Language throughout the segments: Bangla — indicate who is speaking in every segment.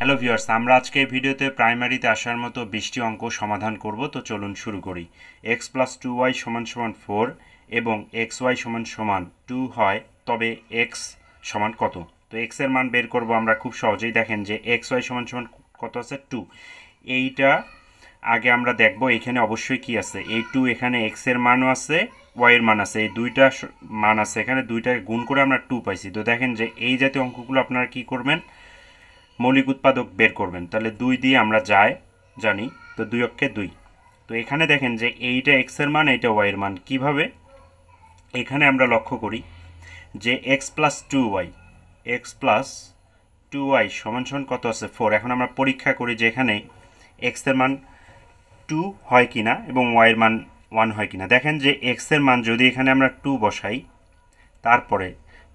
Speaker 1: হ্যালো ভিউয়ার্স, আমরা আজকে এই ভিডিওতে প্রাইমারিতে আসার মতো 20টি অঙ্ক সমাধান করব। তো চলুন শুরু করি। x + 2y = 4 এবং xy = 2 হয়, তবে x সমান কত? তো x এর মান বের করব আমরা খুব সহজেই। দেখেন যে xy = কত আছে, 2। এইটা আগে আমরা দেখব এখানে অবশ্যই কি আছে, এই 2, এখানে x এর মানও আছে, y এর মান আছে, এই দুইটা মান আছে, এখানে দুইটাকে গুণ করে আমরা 2 পাইছি। তো দেখেন যে এই জাতীয় অঙ্কগুলো আপনারা কি করবেন, মৌলিক উৎপাদক বের করবেন। তাহলে 2 দিয়ে আমরা জানি, তো 2 অক্ষে 2। তো এখানে দেখেন যে এইটা x এর মান, এইটা y এর মান। কিভাবে? এখানে আমরা লক্ষ্য করি যে x + 2y সমান কত আছে, 4। এখন আমরা পরীক্ষা করি যে এখানে x এর মান 2 হয় কিনা এবং y এর মান 1 হয় কিনা। দেখেন যে x এর মান যদি এখানে আমরা 2 বসাই, তারপরে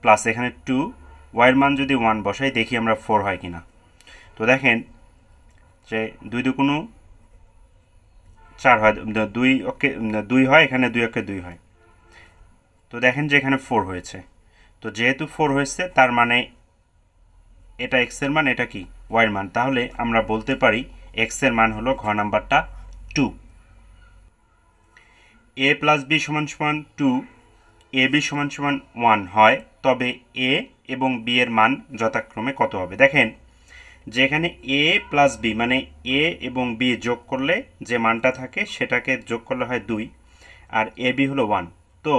Speaker 1: প্লাস এখানে 2, y এর মান যদি 1 বসাই, দেখি আমরা 4 হয় কিনা। তো দেখেন যে 2 দুগুণ 4 হয়, 2 অক্ষে 2 হয়, এখানে 2 অক্ষে 2 হয়। তো দেখেন যে এখানে 4 হয়েছে। তো যেহেতু 4 হয়েছে, তার মানে এটা x এর মান, এটা কি y এর মান। তাহলে আমরা বলতে পারি x এর মান হলো ঘ নাম্বারটা 2। a + b = 2, ab = 1 হয়, তবে a এবং b এর মান যথাক্রমে কত হবে? দেখেন যে এখানে a + b মানে a এবং b যোগ করলে যে মানটা থাকে সেটাকে যোগ করলে হয় 2, আর ab হলো 1। তো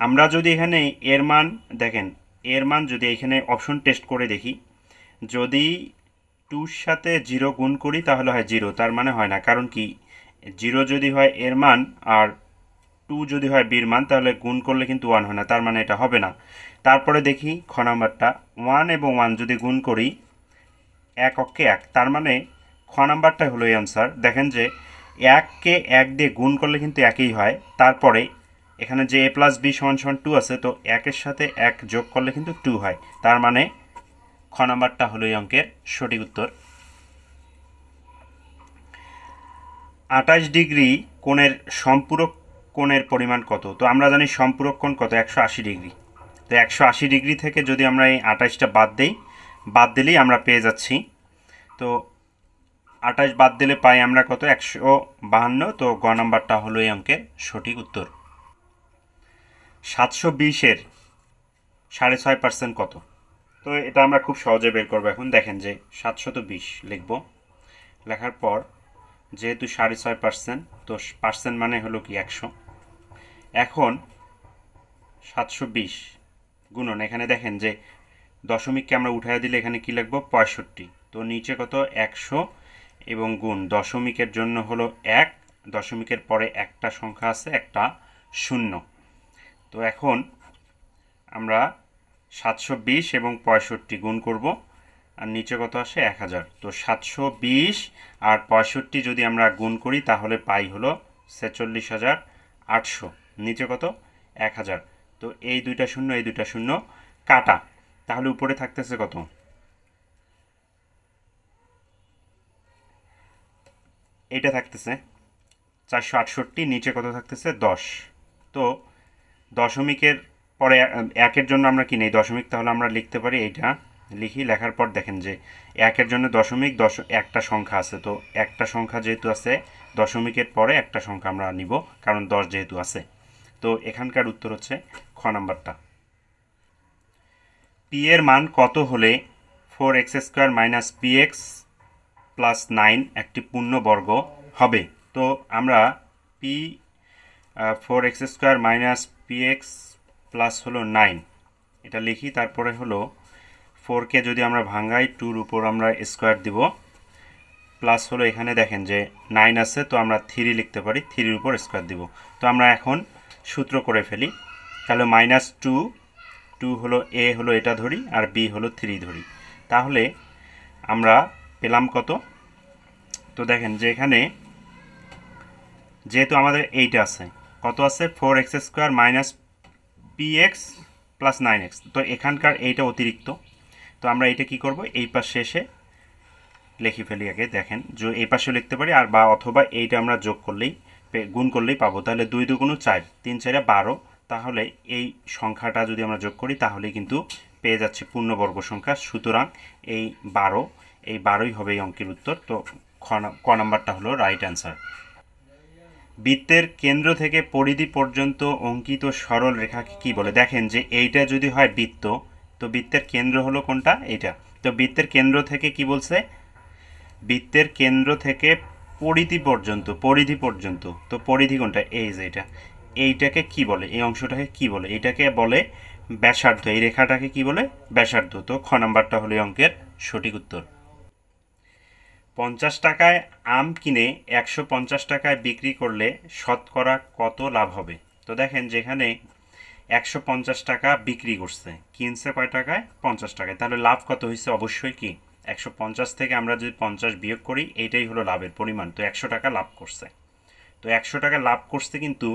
Speaker 1: আমরা যদি এখানে এর মান দেখেন, এর মান যদি এখানে অপশন টেস্ট করে দেখি, যদি 2-র সাথে 0 গুণ করি তাহলে হয় 0, তার মানে হয় না। কারণ কি, 0 যদি হয় এর মান আর 2 যদি হয় বির মান, তাহলে গুণ করলে কিন্তু 1 হয় না, তার মানে এটা হবে না। তারপরে দেখি খ নাম্বারটা, 1 এবং 1 যদি গুণ করি, 1 অক্ষে 1, তার মানে খ নাম্বারটাই হলো এই অ্যান্সার। দেখেন যে 1কে 1 দিয়ে গুণ করলে কিন্তু একই হয়। তারপরে এখানে যে a + b = 2 আছে, তো 1-এর সাথে 1 যোগ করলে কিন্তু 2 হয়, তার মানে খ নাম্বারটা হলো এই অঙ্কের সঠিক উত্তর। 28 ডিগ্রি কোণের সম্পূরক কোণের পরিমাণ কত? তো আমরা জানি সম্পূরক কোণ কত, 180 ডিগ্রি। তো 180 ডিগ্রি থেকে যদি আমরা এই 28টা বাদ দিলেই আমরা পেয়ে যাচ্ছি। তো 28 বাদ দিলে পাই আমরা কত, 152। তো গ নাম্বারটা হলো এই অঙ্কের সঠিক উত্তর। 720-এর 6.5% কত? তো এটা আমরা খুব সহজে বের করবো। এখন দেখেন যে 720 লিখব, লেখার পর যেহেতু 6.5%, তো পার্সেন্ট মানে হলো কি 100। এখন 720 গুণন, এখানে দেখেন যে দশমিককে আমরা উঠাইয়া দিলে এখানে কি লিখব, 65। তো নিচে কত, 100 এবং গুণ দশমিকের জন্য হলো 1, দশমিকের পরে একটা সংখ্যা আছে, একটা 0। তো এখন আমরা 720 এবং 65 গুণ করব, আর নিচে কত আসে, 1000। তো 720 আর 65 যদি আমরা গুণ করি তাহলে পাই হলো 46,800, নিচে কত, 1000। তো এই দুইটা শূন্য কাটা, তাহলে উপরে থাকতেছে কত, এইটা থাকতেছে 468, নিচে কত থাকতেছে, 10। তো দশমিকের পরে একের জন্য আমরা কি নেই, দশমিক, তাহলে আমরা লিখতে পারি এইটা, লিখি, লেখার পর দেখেন যে একের জন্য দশমিক, একটা সংখ্যা আছে, তো একটা সংখ্যা যেহেতু আছে, দশমিকের পরে একটা সংখ্যা আমরা নিব, কারণ 10 যেহেতু আছে। তো এখানকার উত্তর হচ্ছে খ নাম্বারটা। পি এর মান কত হলে 4x² - px + 9 একটি পূর্ণবর্গ হবে? তো আমরা পি 4x² - px প্লাস হলো 9 এটা লিখি, তারপরে হলো 4কে যদি আমরা ভাঙাই, 2-র উপর আমরা স্কোয়ার দিব, প্লাস হলো এখানে দেখেন যে 9 আছে, তো আমরা 3 লিখতে পারি, 3-র উপর স্কোয়ার দিব। তো আমরা এখন সূত্র করে ফেলি, তাহলে -2 হলো a হলো এটা ধরি, আর b হলো 3 ধরি, তাহলে আমরা পেলাম কত। তো দেখেন যে এখানে যেহেতু আমাদের এইটা আছে, কত আছে, 4x² - px + 9x, তো এখানকার এইটা অতিরিক্ত। তো আমরা এইটা কি করব, এই পাশে এসে লিখে ফেলি আগে। দেখেন যে এই পাশে লিখতে পারি, আর বা অথবা এইটা আমরা যোগ করলেই, গুণ করলেই পাবো। তাহলে 2 দুগুণ 4, 3 4 12, তাহলে এই সংখ্যাটা যদি আমরা যোগ করি তাহলে কিন্তু পেয়ে যাচ্ছি পূর্ণবর্গ সংখ্যা। সুতরাং এই 12 এই 12ই হবে এই অঙ্কের উত্তর। তো ক নাম্বারটা হলো রাইট অ্যান্সার। বৃত্তের কেন্দ্র থেকে পরিধি পর্যন্ত অঙ্কিত সরল রেখাকে কি বলে? দেখেন যে এইটা যদি হয় বৃত্ত, তো বৃত্তের কেন্দ্র হলো কোনটা? এইটা। তো বৃত্তের কেন্দ্র থেকে কি বলছে? বৃত্তের কেন্দ্র থেকে পরিধি পর্যন্ত, তো পরিধি কোনটা? এই যে এটা। এইটাকে কি বলে? এই অংশটাকে কি বলে? এটাকে বলে ব্যাসার্ধ। এই রেখাটাকে কি বলে? ব্যাসার্ধ। তো খ নাম্বারটা হলো এই অঙ্কের সঠিক উত্তর। 50 টাকায় আম কিনে 150 টাকায় বিক্রি করলে শতকরা কত লাভ হবে? তো দেখেন যেখানে 150 টাকা বিক্রি করছে, কিনছে কয় টাকায়? 50 টাকায়। তাহলে লাভ কত হয়েছে? অবশ্যই কি 150 থেকে আমরা যদি 50 বিয়োগ করি, এইটাই হলো লাভের পরিমাণ। তো 100 টাকা লাভ করছে। তো 100 টাকা লাভ করছে কিন্তু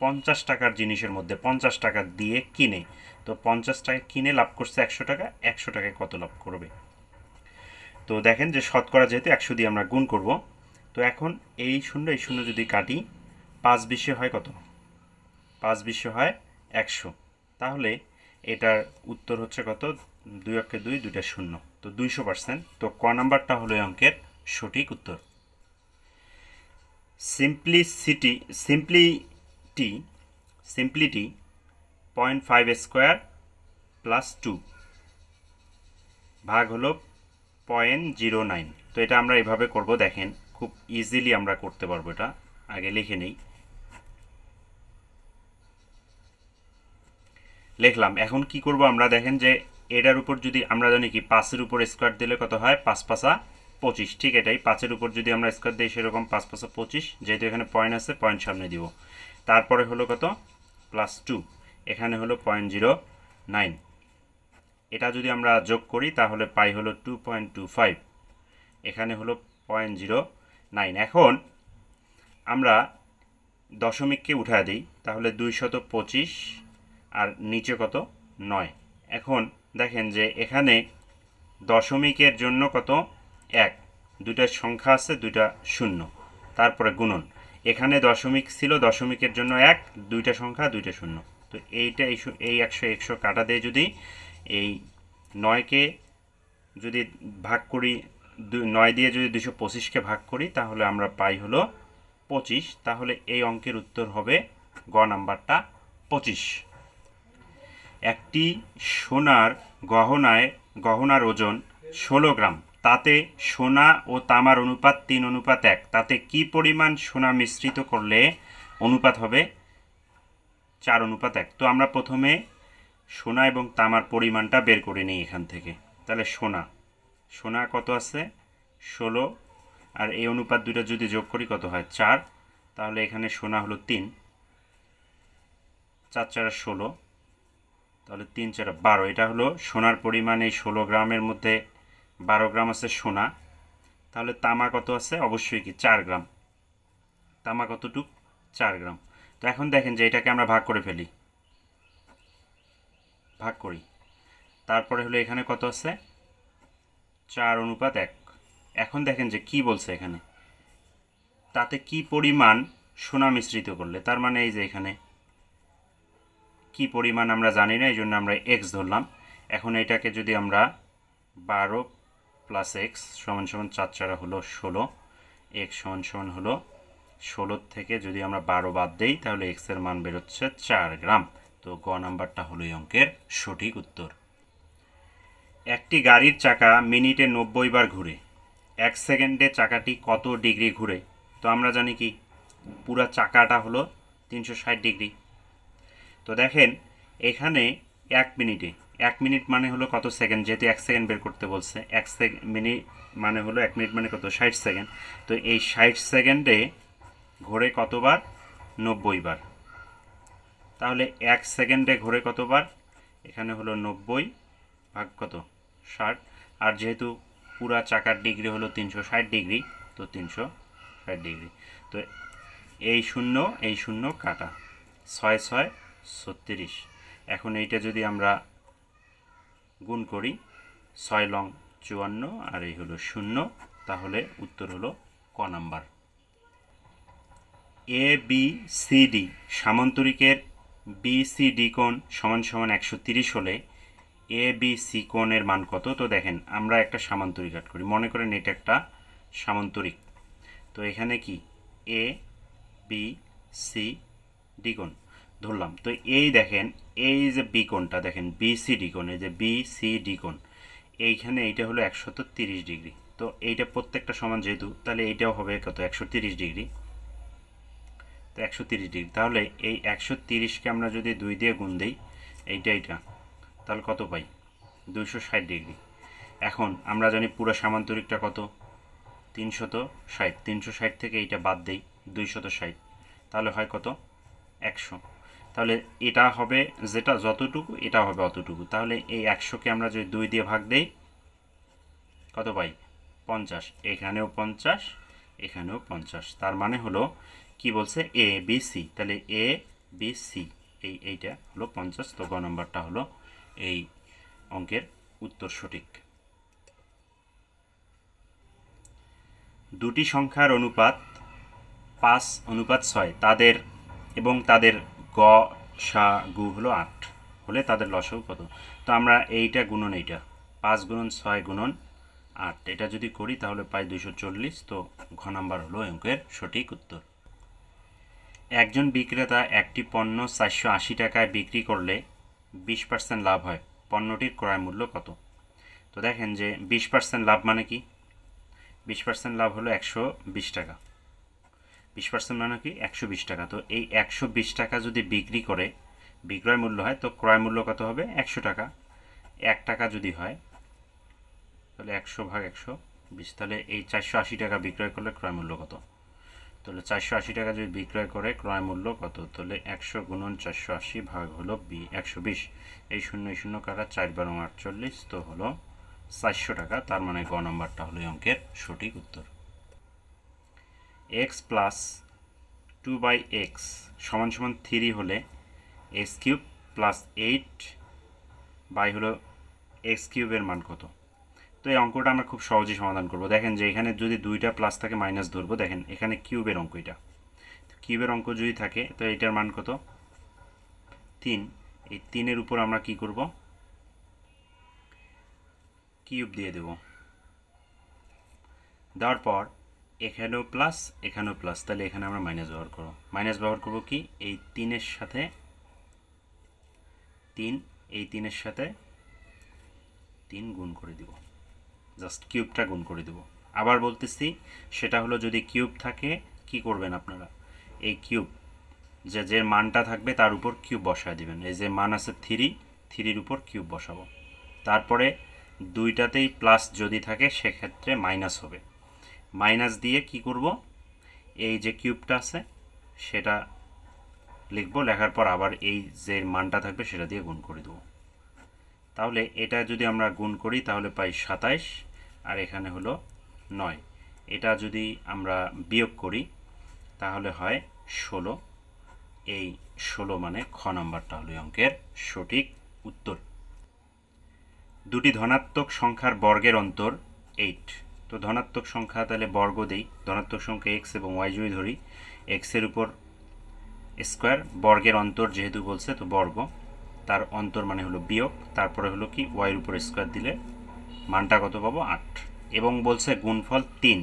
Speaker 1: 50 টাকার জিনিসের মধ্যে 50 টাকা দিয়ে কিনে। তো 50 টাকা কিনে লাভ করছে 100 টাকা, 100 টাকায় কত লাভ করবে? তো দেখেন যে শতকরা যেহেতু 100 দিয়ে আমরা গুণ করব। তো এখন এই শূন্য যদি কাটি, 5 20 হয় কত? 5 20 হয় 100। তাহলে এটার উত্তর হচ্ছে কত? 2 অক্ষে 2, 2টা শূন্য, তো 200%। তো ক নাম্বারটা হলো এই অঙ্কের সঠিক উত্তর। সিম্পলিটি 0.5 স্কোয়ার প্লাস 2 ভাগ হলো 0.09। তো এটা আমরা এভাবে করব। দেখেন খুব ইজিলি আমরা করতে পারবো। এটা আগে লিখে নেই। লিখলাম। এখন কি করব আমরা? দেখেন যে এটার উপর যদি আমরা জানি কি 5-এর উপর স্কোয়ার দিলে কত হয়? 5 5 25। ঠিক এটাই, 5-এর উপর যদি আমরা স্কোয়ার দিই সেরকম 5 5 25। যেহেতু এখানে পয়েন্ট আছে, পয়েন্ট সামনে দিব। তারপরে হলো কত? প্লাস 2। এখানে হলো 0.09। এটা যদি আমরা যোগ করি তাহলে পাই হলো 2.25। এখানে হলো 0.09। এখন আমরা দশমিককে উঠায় দিই, তাহলে 225 আর নিচে কত? 9। এখন দেখেন যে এখানে দশমিকের জন্য কত? 1। দুইটা সংখ্যা আছে, দুইটা শূন্য, তারপরে গুণন। এখানে দশমিক ছিল, দশমিকের জন্য 1, দুইটা সংখ্যা, দুইটা শূন্য। তো এইটা এই 100 কাটা দিয়ে যদি এই 9কে যদি ভাগ করি, 9 দিয়ে যদি 225কে ভাগ করি, তাহলে আমরা পাই হলো 25। তাহলে এই অঙ্কের উত্তর হবে গ নাম্বারটা 25। একটি সোনার গহনার ওজন 16 গ্রাম। তাতে সোনা ও তামার অনুপাত 3:1। তাতে কি পরিমাণ সোনা মিশ্রিত করলে অনুপাত হবে 4:1? তো আমরা প্রথমে সোনা এবং তামার পরিমাণটা বের করে নিই এখান থেকে। তাহলে সোনা কত আছে? 16, আর এই অনুপাত দুটো যদি যোগ করি কত হয়? 4। তাহলে এখানে সোনা হলো 3, 4 4 16, তাহলে 3 4 12। এটা হলো সোনার পরিমাণ। এই 16 গ্রামের মধ্যে 12 গ্রাম আছে সোনা। তাহলে তামা কত আছে? অবশ্যই কি 4 গ্রাম। তামা কতটুক? 4 গ্রাম। তো এখন দেখেন যে এটাকে আমরা ভাগ করে ফেলি, ভাগ করি। তারপরে হলো এখানে কত আছে? 4:1। এখন দেখেন যে কি বলছে এখানে, তাতে কি পরিমাণ সোনা মিশ্রিত করলে। তার মানে এই যে এখানে কি পরিমাণ আমরা জানি না, এই জন্য আমরা এক্স ধরলাম। এখন এটাকে যদি আমরা 12 প্লাস এক্স সমান সমান 4 4 হলো 16, এক্স সমান সমান হলো 16 থেকে যদি আমরা 12 বাদ দেই, তাহলে এক্স এর মান বেরোচ্ছে 4 গ্রাম। তো গ নাম্বারটা হলো এই অঙ্কের সঠিক উত্তর। একটি গাড়ির চাকা মিনিটে 90 বার ঘুরে। 1 সেকেন্ডে চাকাটি কত ডিগ্রি ঘুরে? তো আমরা জানি কি পুরা চাকাটা হলো 360 ডিগ্রি। তো দেখেন এখানে 1 মিনিট মানে হলো কত সেকেন্ড? যেহেতু 1 সেকেন্ড বের করতে বলছে, 1 মিনিট মানে হলো 1 মিনিট মানে কত? 60 সেকেন্ড। তো এই 60 সেকেন্ডে ঘোরে কতবার? 90 বার। তাহলে 1 সেকেন্ডে ঘোরে কতবার? এখানে হলো 90 ভাগ কত? 60। আর যেহেতু পুরা চাকার ডিগ্রি হলো 360 ডিগ্রি, তো 360 ডিগ্রি। তো এই শূন্য কাটা, 6 6 36। এখন এইটা যদি আমরা গুণ করি, 6 লং 54 আর এই হলো 0, তাহলে উত্তর হলো ক number. A B C D সামান্তরিকের বি সি ডি কোণ সমান সমান 130 হলে এ বি সি কোণের মান কত। তো দেখেন আমরা একটা সামান্তরিক আট করি, মনে করেন এটা একটা সামান্তরিক। তো এখানে কি এ বি সি ডি কোণ ধরলাম। তো এই দেখেন এই যে বি কোণটা দেখেন বি সি ডি কোণ, এই যে বি সি ডি কোণ এইখানে এইটা হলো 130 ডিগ্রি। তো এইটা প্রত্যেকটা সমান যেহেতু, তাহলে এইটাও হবে কত 130 ডিগ্রি। তো 130 ডিগ্রি, তাহলে এই 130কে আমরা যদি 2 দিয়ে গুণ দিই এইটা তাহলে কত পাই 260 ডিগ্রি। এখন আমরা জানি পুরো সামান্তরিকটা কত 360, 360 থেকে এইটা বাদ দেই 260, তাহলে হয় কত 100। তাহলে এটা হবে যেটা যতটুকু এটা হবে অতটুকু। তাহলে এই 100কে আমরা যদি 2 দিয়ে ভাগ দেই কত পাই 50, এখানেও 50 এখানেও 50। তার মানে হলো কি বলছে এ বি সি, তাহলে এ বি সি এইটা হলো 50। তো গ নম্বরটা হলো এই অঙ্কের উত্তর সঠিক। দুটি সংখ্যার অনুপাত 5:6 তাদের এবং তাদের গ সা গু হলো 8 হলে তাদের লসাগু কত। তো আমরা এইটা গুণন এইটা 5 গুণন 6 গুণন 8 এটা যদি করি তাহলে পাই 240। তো ঘ নাম্বার হলো অঙ্কের সঠিক উত্তর। একজন বিক্রেতা একটি পণ্য 480 টাকায় বিক্রি করলে 20% লাভ হয়, পণ্যটির ক্রয় মূল্য কত। তো দেখেন যে 20% লাভ মানে কি, 20% লাভ হলো 120 টাকা। 20% মানে কি 120 টাকা। তো এই 120 টাকা যদি বিক্রি করে বিক্রয় মূল্য হয়, তো ক্রয় মূল্য কত হবে 100 টাকা। 1 টাকা যদি হয় তাহলে 100 ভাগ 120, তাহলে এই 480 টাকা বিক্রয় করলে ক্রয় মূল্য কত। তাহলে 480 টাকা যদি বিক্রয় করে ক্রয় মূল্য কত, তাহলে 100 গুণন 480 ভাগ হলো 120, এই 0 কাটা 4 বার 48, তো হলো 400 টাকা। তার মানে গ নম্বরটা হলো অঙ্কের সঠিক উত্তর। x প্লাস 2/x সমান সমান 3 হলে x কিউব প্লাস 8 বাই হলো x কিউবের মান কত। তো এই অঙ্কটা আমরা খুব সহজেই সমাধান করব। দেখেন যে এখানে যদি দুইটা প্লাস থাকে মাইনাস ধরবো, দেখেন এখানে কিউবের অঙ্ক, এটা কিউবের অঙ্ক যদি থাকে তো এটার মান কত 3। এই 3-এর উপর আমরা কি করব কিউব দিয়ে দেব, দেওয়ার পর এখানেও প্লাস এখানেও প্লাস, তাহলে এখানে আমরা মাইনাস ব্যবহার করব। মাইনাস ব্যবহার করব কি এই 3-এর সাথে 3, এই 3-এর সাথে 3 গুণ করে দিব, জাস্ট কিউবটা গুণ করে দেব। আবার বলতেছি সেটা হলো যদি কিউব থাকে কি করবেন আপনারা, এই কিউব যে মানটা থাকবে তার উপর কিউব বসায় দিবেন। এই যে মান আছে 3-এর উপর কিউব বসাবো। তারপরে দুইটাতেই প্লাস যদি থাকে সেক্ষেত্রে মাইনাস হবে। মাইনাস দিয়ে কি করব এই যে কিউবটা আছে সেটা লিখব, লেখার পর আবার এই যে মানটা থাকবে সেটা দিয়ে গুণ করে দেবো। তাহলে এটা যদি আমরা গুণ করি তাহলে পাই 27, আর এখানে হলো 9। এটা যদি আমরা বিয়োগ করি তাহলে হয় 16। এই 16 মানে খ নাম্বারটা হলো অঙ্কের সঠিক উত্তর। দুটি ধনাত্মক সংখ্যার বর্গের অন্তর 8। তো ধনাত্মক সংখ্যা তাহলে বর্গ দেই, ধনাত্মক সংখ্যা x এবং y যদি ধরি, x এর উপর স্কোয়ার, বর্গের অন্তর যেহেতু বলছে তো বর্গ, তার অন্তর মানে হলো বিয়োগ, তারপরে হলো কি y এর উপর স্কোয়ার দিলে মানটা কত পাবো 8, এবং বলছে গুণফল 3।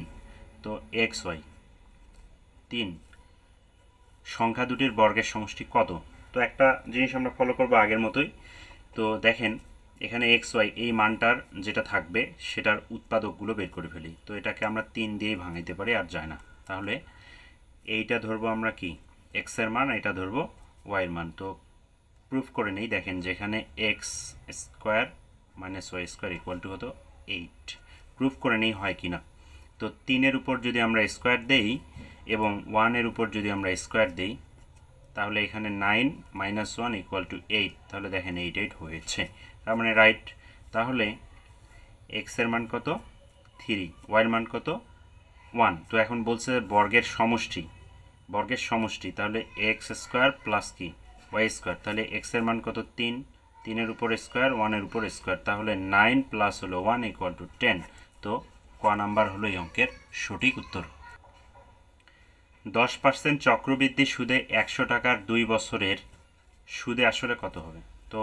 Speaker 1: তো x y 3 সংখ্যা দুটির বর্গের সমষ্টি কত। তো একটা জিনিস আমরা ফলো করবো আগের মতোই। তো দেখেন এখানে এক্স ওয়াই এই মানটার যেটা থাকবে সেটার উৎপাদকগুলো বের করে ফেলি। তো এটাকে আমরা 3 দিয়েই ভাঙাইতে পারি, আর যায় না। তাহলে এইটা ধরবো আমরা কি এক্সের মান, এটা ধরবো ওয়াইয়ের মান। তো প্রুফ করে নেই, দেখেন যেখানে x square minus y square equal to হতো 8। প্রুফ করে নেই হয় কি না। তো 3-এর উপর যদি আমরা স্কোয়ার দেই এবং 1-এর উপর যদি আমরা স্কোয়ার দেই তাহলে এখানে 9 মাইনাস 1 ইকুয়াল টু 8, তাহলে দেখেন 8 হয়েছে, তার মানে রাইট। তাহলে এক্সের মান কত 3, ওয়াইয়ের মান কত 1। তো এখন বলছে বর্গের সমষ্টি, বর্গের সমষ্টি তাহলে এক্স স্কোয়ার প্লাস কি ওয়াই স্কোয়ার, তাহলে এক্সের মান কত 3, 3-এর উপর স্কোয়ার 1-এর উপর স্কোয়ার, তাহলে 9 প্লাস হলো 1 ইকুয়াল টু 10। তো ক নাম্বার হলো এই অঙ্কের সঠিক উত্তর। 10% চক্রবৃদ্ধি সুদে 100 টাকার 2 বছরের সুদে আসলে কত হবে। তো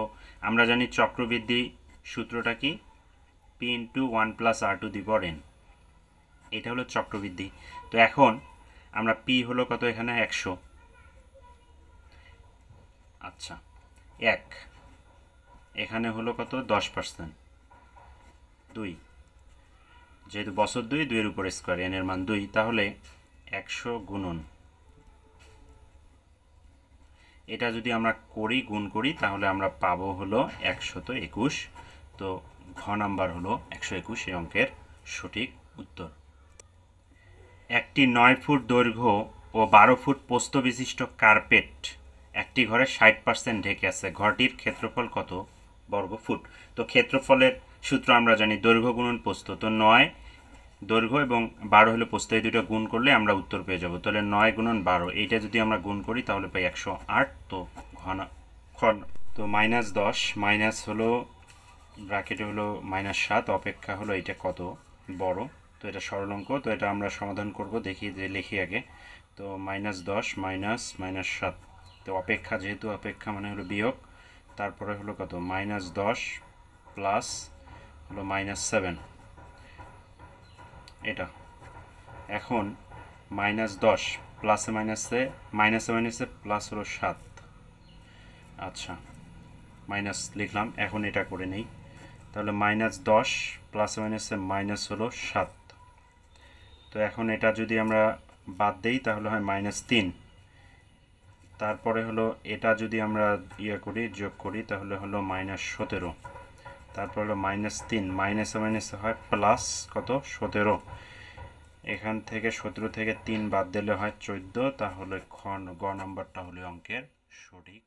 Speaker 1: আমরা জানি চক্রবৃদ্ধি সূত্রটা কি? P into 1 plus r to the power n. এটা হলো চক্রবৃদ্ধি। তো এখন আমরা পি হলো কত এখানে 100, আচ্ছা 1, এখানে হলো কত 10%, 2, যেহেতু বছর 2, 2-এর উপর স্কোয়ার, এন এর মান 2, তাহলে 100 গুণন, এটা যদি আমরা গুণ করি তাহলে আমরা পাবো হলো 121। তো ঘ নাম্বার হলো 121 এই অঙ্কের সঠিক উত্তর। একটি 9 ফুট দৈর্ঘ্য ও 12 ফুট প্রস্থ বিশিষ্ট কার্পেট একটি ঘরে 60% ঢেকে আছে। ঘরটির ক্ষেত্রফল কত বর্গ ফুট? তো ক্ষেত্রফলের সূত্র আমরা জানি দৈর্ঘ্য গুণন প্রস্থ। তো 9 দৈর্ঘ্য এবং 12 হলো প্রস্থ, এই দুটো গুণ করলে আমরা উত্তর পেয়ে যাব। তাহলে 9 গুণন 12, এইটা যদি আমরা গুণ করি তাহলে পাই 108। তো তো -10 মাইনাস হলো ব্র্যাকেটে হলো -7, অপেক্ষা হলো এটা কত বড়। তো এটা সরল অঙ্ক, তো এটা আমরা সমাধান করব, দেখি যে লিখি আগে। তো -10 মাইনাস -7, তো অপেক্ষা, যেহেতু অপেক্ষা মানে হলো বিয়োগ, তারপরে হলো কত -10 প্লাস হলো -7, এটা এখন -10 প্লাসে মাইনাসে মাইনাসে প্লাস হলো 7, আচ্ছা মাইনাস লিখলাম। এখন এটা করে নেই, তাহলে -10 প্লাসে মাইনাসে মাইনাস হলো 7। তো এখন এটা যদি আমরা বাদ দেই তাহলে হয় -3, তারপরে হলো এটা যদি আমরা করি, যোগ করি, তাহলে হলো -17, তারপর হলো -3, মাইনাসে মাইনাসে হয় প্লাস কত 17, এখান থেকে 17 থেকে 3 বাদ দিলে হয় 14। তাহলে গ নাম্বারটা হলো অঙ্কের সঠিক।